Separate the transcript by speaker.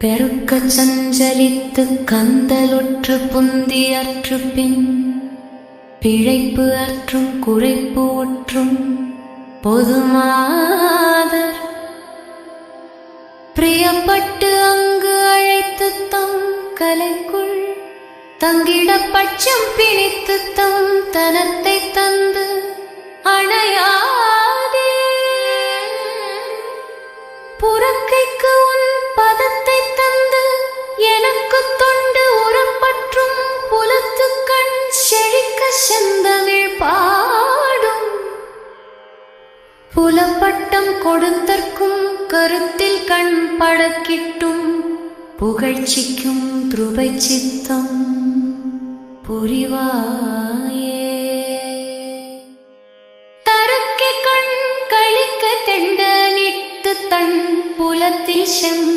Speaker 1: பெருக்கச் சஞ்சலித்துக் கந்தலுற்று புந்தி அற்று பின் பிழைப்பு அற்றும் குறைப்பு ஒற்றும் பொதுமாதர் பிரியப்பட்டு அங்கு அழைத்து தம் கலைக்குள் தங்கிட பட்சம் பிணித்து தம் தனத்தை தந்து அணையாதே புறக்கைக்கு உன் பதத்தை தந்து எனக்கு தொண்டு உறப்பற்றும் புலத்து கண் செழிக்க செந்தமிழ் பாடும் புலப்பட்டம் கொடுத்தற்கும் கருத்தில் கண் படக்கிட்டும் புகழ்ச்சிக்கும் துருபை சித்தம் புரிவாயே தருக்கி கண் கழிக்க தெண்டனிட்டு தன் புலத்தில் செம்